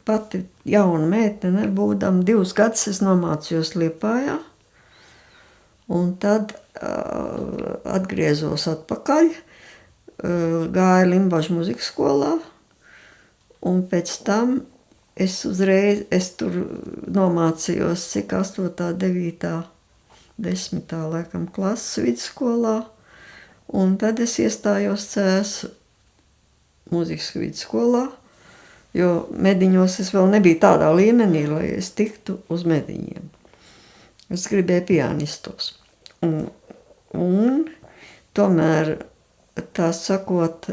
pati jauna meitene, būdama 2 gadus, es nomācījos Liepājā, un tad atgriezos atpakaļ, gāju Limbažu muzikas skolā, un pēc tam es tur nomācījos, cik 8., 9., 10. laikam klases vidusskolā, un tad es iestājos Cēsu muzikas vidusskolā, jo Mediņos es vēl nebiju tādā līmenī, lai es tiktu uz Mediņiem. Es gribēju pianistos. Un tomēr, tā sakot,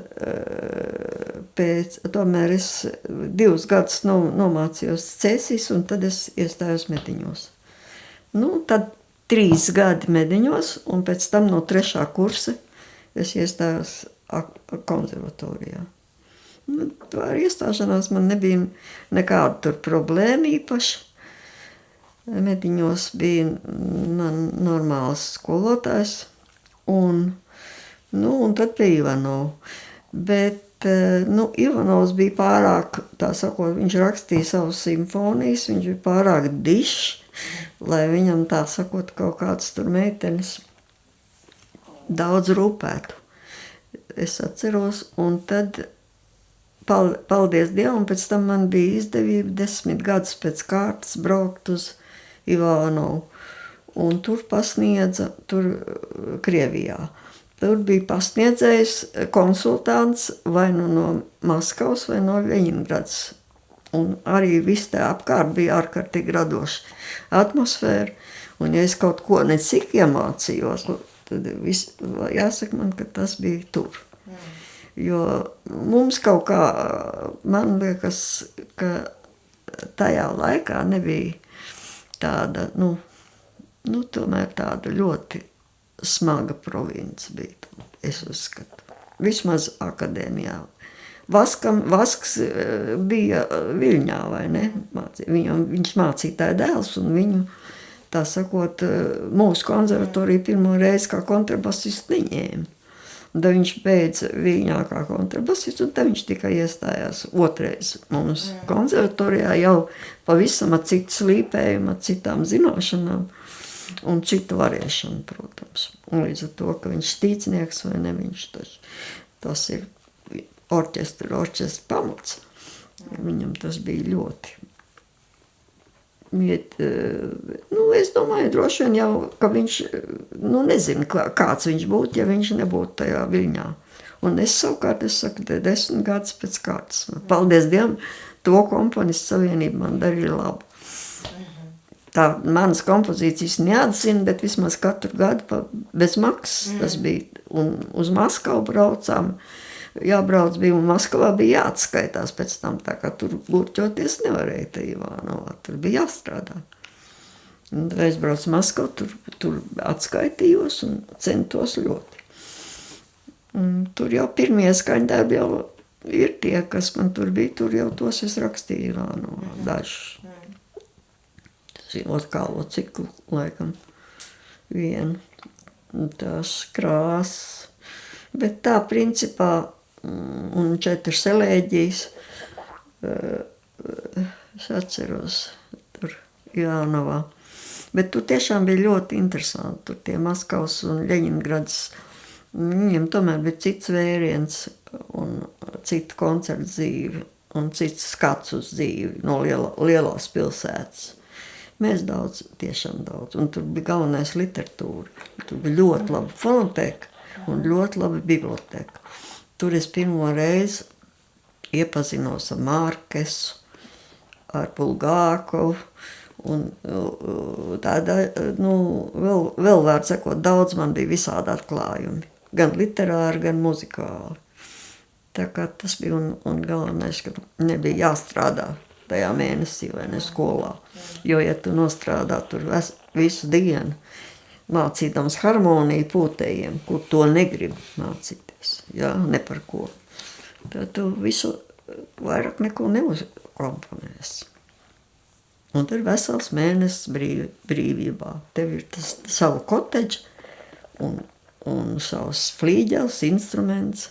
tomēr es 2 gadus nomācījos Cēsīs, un tad es iestājos Mediņos. Tad 3 gadi Mediņos, un pēc tam no 3. kursa es iestājos konservatorijā. Ar iestāšanās man nebija nekāda tur problēma īpaši. Mediņos bija normāls skolotājs, un tad pie Ivanova. Bet Ivanovs bija pārāk, tā sakot, viņš rakstīja savus simfonijas, viņš bija pārāk dišs, lai viņam, tā sakot, kaut kāds tur meitenes daudz rūpētu. Es atceros, un tad, paldies Dievam, pēc tam man bija izdevība 10 gadus pēc kārtas braukt uz Ivanovu, un tur pasniedza, Krievijā. Tur bija pasniedzējs, konsultants vai no Maskavas vai no Ļeņingradas. Un arī viss tā apkārt bija ārkārtīgi radoša atmosfēra, un ja es kaut ko necik iemācījos, tad jāsaka man, ka tas bija tur. Jo mums kaut kā, man liekas, ka tajā laikā nebija tāda, tomēr tāda ļoti smaga province bija, es uzskatu. Vismaz akadēmijā. Vasks bija Viļņā, vai ne? Viņš mācītāja dēls, un viņu, tā sakot, mūsu konservatoriju pirmo reizi kā kontrabasistu neņēma. Un tad viņš beidza Viļņā kā kontrabasists, un tad viņš tikai iestājās otrais mums konservatorijā jau pavisam ar citu slīpējumu, ar citām zināšanām un citu varēšanu, protams. Un līdz ar to, ka viņš tīcnieks vai ne, viņš tas ir orķestra pamats. Viņam tas bija ļoti. Es domāju, droši vien jau, ka viņš, nezinu, kāds viņš būtu, ja viņš nebūtu tajā Viļņā. Un es savukārt, es saku, 10 gadus pēc kārtas. Paldies Dievam, to komponistu savienību man darīja labu. Tā manas kompozīcijas neatzina, bet vismaz katru gadu bez maksas tas bija. Un uz Maskavu braucām. Jābrauc bija, un Maskavā bija jāatskaitās pēc tam, tā kā tur gurķoties nevarēja te Ivanovā, tur bija jāstrādā. Un tad es braucu Maskavu, tur atskaitījos un centos ļoti. Un tur jau pirmie skaņdarbi jau ir tie, kas man tur bija, tur jau tos es rakstīju Ivanovā dažus. Otkālo ciklu, laikam, vienu. Tas krāsas. Bet tā, principā, un 4 selēģijas, es atceros tur Jānavā. Bet tur tiešām bija ļoti interesanti, tur tie Maskavas un Ļeņingradas, viņiem tomēr bija cits vēriens un cita koncerta dzīve un cits skats uz dzīvi no lielās pilsētas. Mēs tiešām daudz, un tur bija galvenais literatūra, tur bija ļoti laba fonoteka un ļoti laba biblioteka. Tur es pirmo reizi iepazinos ar Mārkesu, ar Bulgākovu, Un tāda, vēl var sakot, daudz man bija visādi atklājumi. Gan literāri, gan muzikāli. Tā kā tas bija un galvenais, ka nebija jāstrādā tajā mēnesī vai ne skolā. Jo, ja tu nostrādā tur visu dienu, mācīdams harmoniju pūtējiem, kur to negrib mācīties, jā, ne par ko, tad tu visu vairāk neko neuzkomponēsi. Un tur vesels mēnesis brīvībā. Tev ir tas savu kotedžu un savs flīģels, instruments.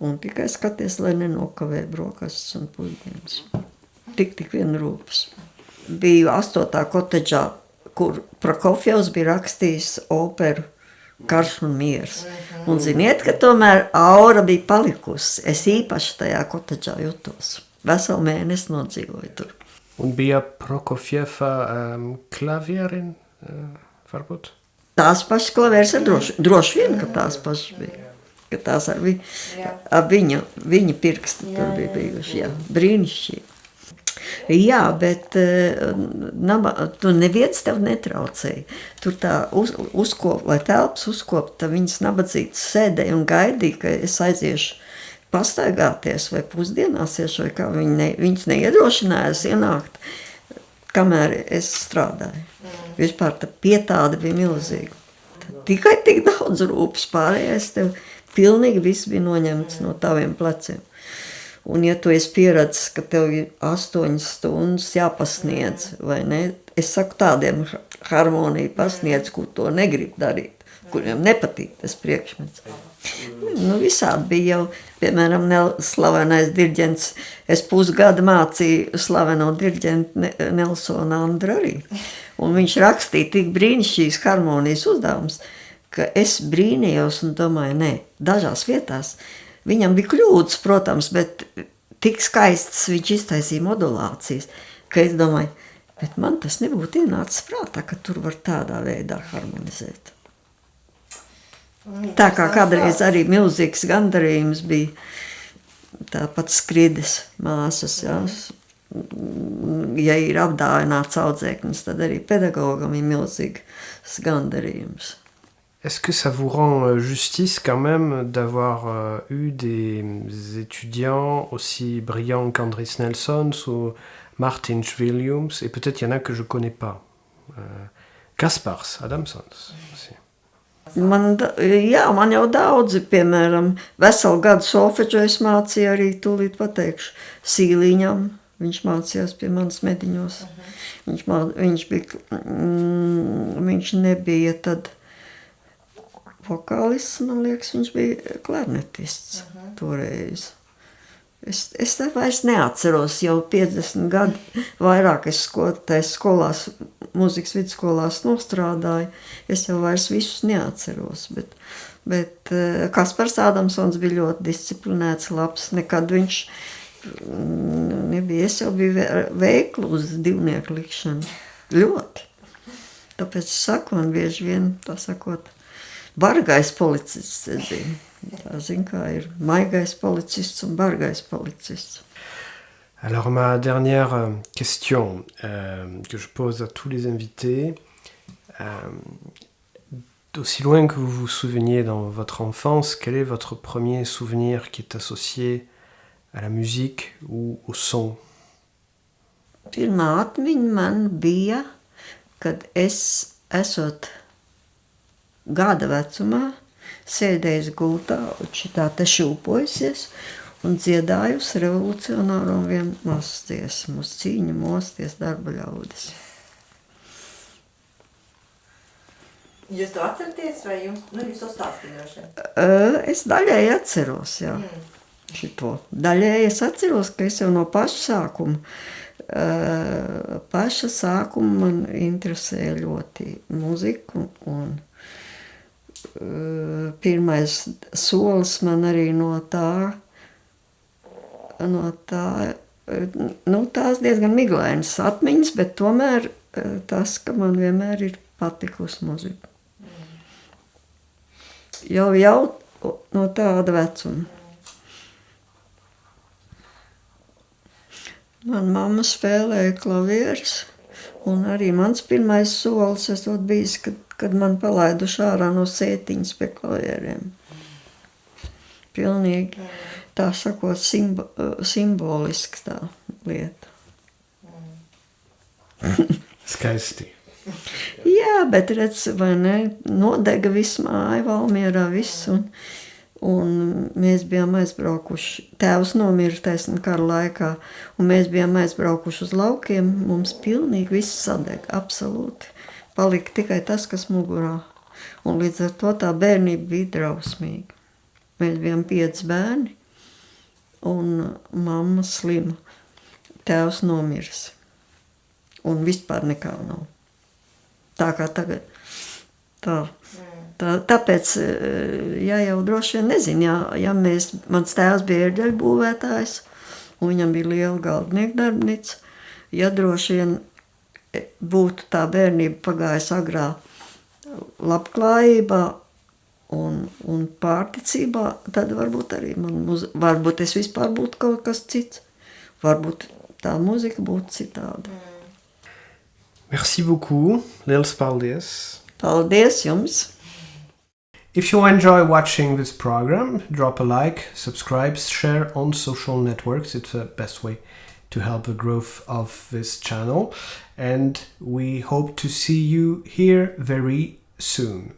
Un tikai skaties, lai nenokavē brokastis un pusdienas. Tik vien rūpes. Biju 8. kotedžā, kur Prokofjevs bija rakstījis operu Karš un miers. Un ziniet, ka tomēr aura bija palikusi. Es īpaši tajā kotedžā jutos. Veselu mēnesi nodzīvoju tur. Un bija Prokofjeva klavierin, varbūt? Tās pašas klavieres ir droši vien, ka tās pašas bija. Ka tās ar viņa pirksti tur bija bijuši, jā, brīnišķīgi. Jā, bet tu neviens tev netraucēja. Tur tā lai telpas uzkopta, viņas nabadzītas sēdēja un gaidīja, ka es aiziešu pastaigāties vai pusdienās iešu, vai kā viņas neiedrošinājās ienākt, kamēr es strādāju. Vispār tā pietāde bija milzīga. Tikai tik daudz rūpes, pārējais tev pilnīgi viss bija noņemts no taviem pleciem. Un ja tu esi pieredzis, ka tev ir 8 stundas jāpasniedz, vai ne? Es saku tādiem harmoniju pasniedz, kur to negrib darīt, kuriem nepatīk tas priekšmets. Visādi bija jau, piemēram, slavenais diriģents. Es pusgadu mācīju slaveno diriģentu Nelsonu Andru arī. Un viņš rakstīja tik brīnišķīgas harmonijas uzdevumus, ka es brīnījos un domāju, dažās vietās viņam bija kļūdas, protams, bet tik skaistas viņš iztaisīja modulācijas, ka es domāju, bet man tas nebūtu ienācis prātā, ka tur var tādā veidā harmonizēt. Tā kā kādreiz arī milzīgs gandarījums bija tāpat Skrides māsas, jā. Ja ir apdāvināts audzēknis, tad arī pedagogam ir milzīgs gandarījums. Est-ce que ça vous rend justice quand même d'avoir eu des étudiants aussi brillants qu'Andris Nelsons ou Martin Williams, et peut-être il y en a que je connais pas, Kaspars Adamsons aussi. Man jau daudzi, piemēram, veselu gadu solfedžu es mācīju arī, tūlīt pateikšu, Sīliņam, viņš mācījās pie manas mediņos. Viņš nebija tad vokālists, man liekas, viņš bija klarnetists toreiz. Es te vairs neatceros, jau 50 gadi vairāk es skolās, mūzikas vidusskolās nostrādāju, es jau vairs visus neatceros, bet Kaspars Adamsons bija ļoti disciplinēts, labs, nekad viņš nebija, es jau biju veiklu uz divnieku likšanu, ļoti. Tāpēc es saku, man bieži vien, tā sakot, bargais policists, es zinu. Tā zinu, kā ir maigais policists un bargais policists. Alors ma dernière question que je pose à tous les invités, d'aussi loin que vous vous souveniez dans votre enfance, quel est votre premier souvenir qui est associé à la musique ou au son? Pirmā atmiņa man bija, kad es esot gada vecumā, sēdējis gultā un šitā te šūpojusies un dziedājusi revolucionāro vienu mazas dziesmu, uz cīņu mosties darba ļaudis. Jūs to atceraties vai jūs to stāstījoši? Es daļēji atceros, jā, šito. Daļēji es atceros, ka es jau no paša sākuma man interesēja ļoti muziku un pirmais solis man arī no tās diezgan miglainas atmiņas, bet tomēr tas, ka man vienmēr ir patikusi muzika. Jau no tāda vecuma. Man mamma spēlēja klavieres, Un arī mans pirmais solis esot bijis, kad man palaiduši ārā no sētiņas pie klavieriem. Pilnīgi, tā sakot, simboliski tā lieta. Skaisti. Jā, bet redz, vai ne, nodega viss māja, Valmierā viss, un mēs bijām aizbraukuši, tēvs nomira taisn kara laikā, un mēs bijām aizbraukuši uz laukiem, mums pilnīgi viss sadeg, absolūti. Palika tikai tas, kas mugurā, un līdz ar to tā bērnība bija drausmīga. Mēs bijām 5 bērni, un mamma slima, tēvs nomiris, un vispār nekā nav. Tā kā tagad. Tāpēc, ja jau droši vien nezinu, mans tēvs bija ērģeļu būvētājs, un viņam bija liela galdnieku darbnīca, ja droši vien būtu tā bērnība pagājusi agrā labklājībā un pārticībā, tad varbūt arī varbūt es vispār būtu kaut kas cits, varbūt tā mūzika būtu citāda. Merci beaucoup, liels paldies. Paldies jums! If you enjoy watching this program, drop a like, subscribe, share on social networks. It's the best way to help the growth of this channel. And we hope to see you here very soon.